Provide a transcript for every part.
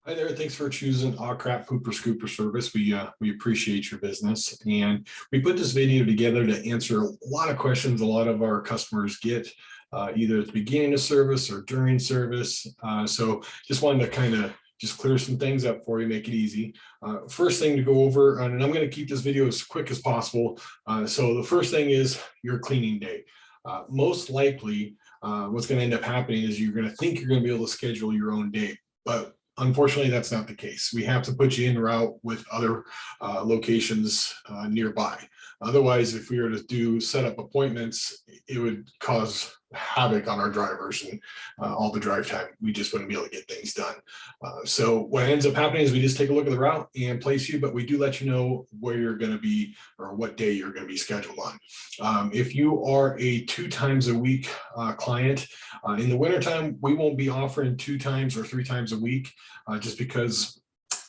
Hi there. Thanks for choosing AwwCrap Pooper Scooper Service. We appreciate your business, and we put this video together to answer a lot of questions a lot of our customers get, either at the beginning of service or during service. So just wanted to kind of just clear some things up for you, make it easy. First thing to go over, and I'm going to keep this video as quick as possible. So the first thing is your cleaning day. Most likely, what's going to end up happening is you're going to think you're going to be able to schedule your own day, but unfortunately, that's not the case. We have to put you en route with other locations nearby. Otherwise, if we were to set up appointments, it would cause havoc on our drivers and all the drive time. We just wouldn't be able to get things done. So what ends up happening is we just take a look at the route and place you, but we do let you know where you're going to be or what day you're going to be scheduled on. If you are a 2 times a week client, in the wintertime, we won't be offering 2 times or 3 times a week just because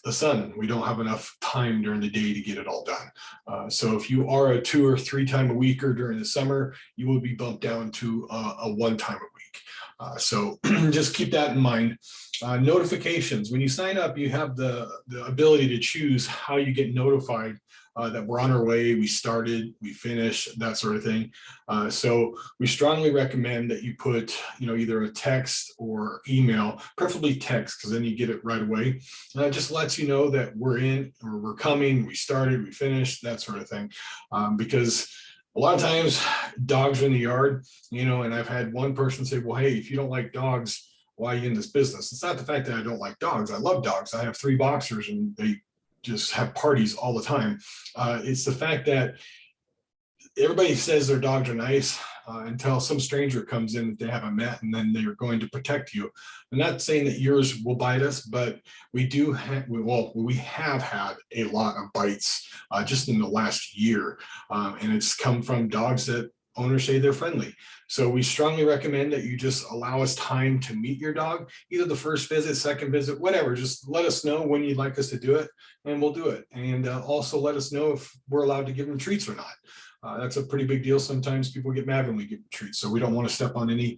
the sun, we don't have enough time during the day to get it all done. So if you are a 2 or 3 time a weeker during the summer, you will be bumped down to a 1 time a week. So just keep that in mind. Notifications, when you sign up, you have the ability to choose how you get notified that we're on our way, we started, we finished, that sort of thing. So we strongly recommend that you put, either a text or email, preferably text, because then you get it right away. And it just lets you know that we're in, or we're coming, we started, we finished, that sort of thing. Because a lot of times dogs are in the yard, and I've had one person say, well, hey, if you don't like dogs, why are you in this business? It's not the fact that I don't like dogs. I love dogs. I have 3 boxers and they just have parties all the time. It's the fact that everybody says their dogs are nice until some stranger comes in that they haven't met, and then they are going to protect you. I'm not saying that yours will bite us, but we have had a lot of bites just in the last year, and it's come from dogs that owners say they're friendly. So we strongly recommend that you just allow us time to meet your dog, either the first visit, second visit, whatever. Just let us know when you'd like us to do it, and we'll do it. And also let us know if we're allowed to give them treats or not. That's a pretty big deal. Sometimes people get mad when we give them treats, so we don't want to step on any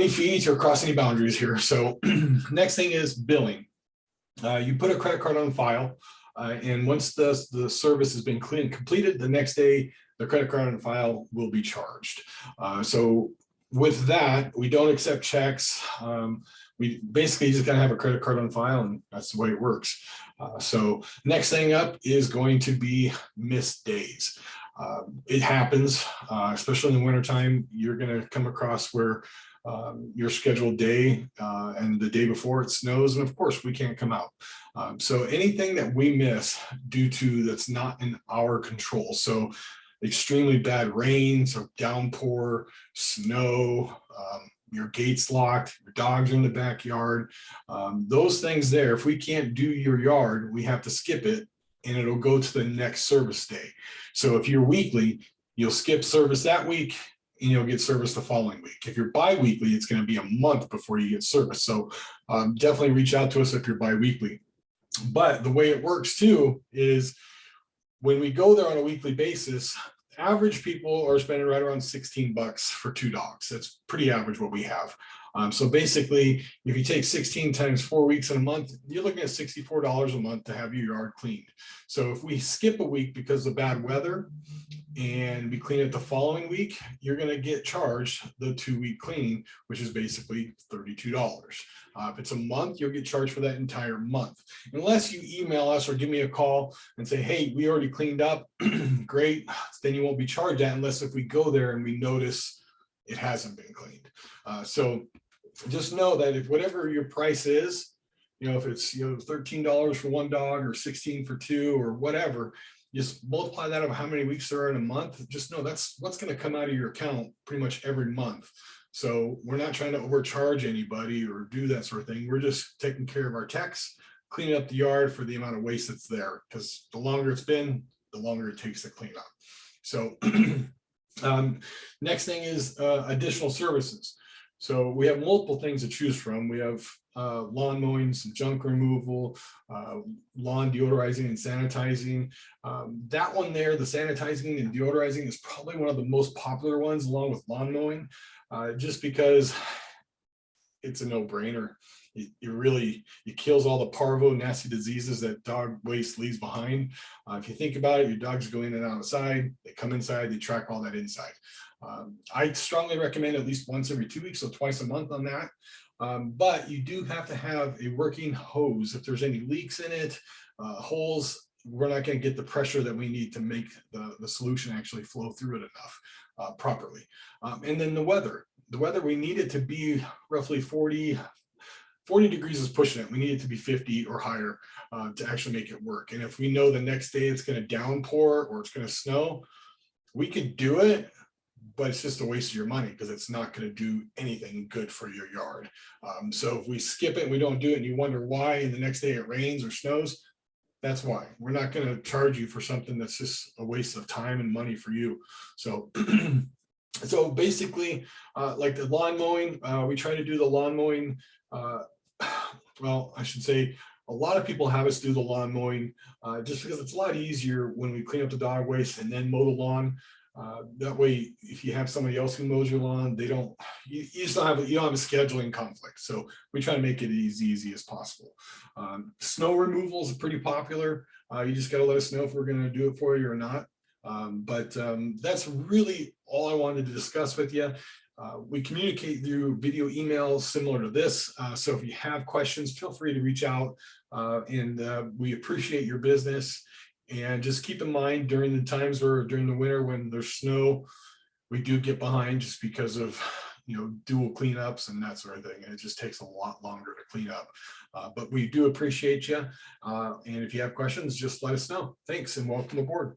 feet or cross any boundaries here. So next thing is billing. You put a credit card on file, and once the service has been completed, the next day, the credit card on file will be charged. So with that, we don't accept checks. We basically just gotta have a credit card on file, and that's the way it works. So next thing up is going to be missed days. It happens, especially in the wintertime. You're gonna come across where your scheduled day and the day before it snows, and of course we can't come out. So anything that we miss due to that's not in our control, so extremely bad rain, so downpour, snow, your gates locked, your dogs are in the backyard, those things there, if we can't do your yard, we have to skip it, and it'll go to the next service day. So if you're weekly, you'll skip service that week, and you'll get service the following week. If you're bi-weekly, it's going to be a month before you get service. So definitely reach out to us if you're bi-weekly. But the way it works too is when we go there on a weekly basis, average people are spending right around 16 bucks for 2 dogs. That's pretty average what we have. So basically, if you take 16 times 4 weeks in a month, you're looking at $64 a month to have your yard cleaned. So if we skip a week because of bad weather and we clean it the following week, you're going to get charged the 2-week cleaning, which is basically $32. If it's a month, you'll get charged for that entire month. Unless you email us or give me a call and say, hey, we already cleaned up, great, then you won't be charged that unless if we go there and we notice it hasn't been cleaned. So just know that if whatever your price is, if it's $13 for 1 dog or 16 for 2 or whatever, just multiply that over how many weeks there are in a month. Just know that's what's going to come out of your account pretty much every month. So we're not trying to overcharge anybody or do that sort of thing. We're just taking care of our techs, cleaning up the yard for the amount of waste that's there, because the longer it's been, the longer it takes to clean up. So next thing is additional services. So we have multiple things to choose from. We have lawn mowing, some junk removal, lawn deodorizing and sanitizing. That one there, the sanitizing and deodorizing, is probably one of the most popular ones along with lawn mowing, just because it's a no-brainer. It kills all the parvo nasty diseases that dog waste leaves behind. If you think about it, your dogs go in and outside, they come inside, they track all that inside. I strongly recommend at least once every 2 weeks, so twice a month on that. But you do have to have a working hose. If there's any leaks in it, holes, we're not going to get the pressure that we need to make the solution actually flow through it enough properly. And then the weather, we need it to be roughly 40 degrees is pushing it. We need it to be 50 or higher to actually make it work. And if we know the next day it's going to downpour or it's going to snow, we could do it, but it's just a waste of your money because it's not going to do anything good for your yard. So if we skip it and we don't do it and you wonder why, and the next day it rains or snows, that's why. We're not going to charge you for something that's just a waste of time and money for you. So so basically, like the lawn mowing, we try to do the lawn mowing. Well, I should say a lot of people have us do the lawn mowing just because it's a lot easier when we clean up the dog waste and then mow the lawn. That way, if you have somebody else who mows your lawn, you don't have a scheduling conflict. So we try to make it as easy as possible. Snow removal is pretty popular. You just got to let us know if we're going to do it for you or not. But that's really all I wanted to discuss with you. We communicate through video emails similar to this. So if you have questions, feel free to reach out, and we appreciate your business. And just keep in mind during the times during the winter when there's snow, we do get behind just because of dual cleanups and that sort of thing. And it just takes a lot longer to clean up. But we do appreciate you. And if you have questions, just let us know. Thanks and welcome aboard.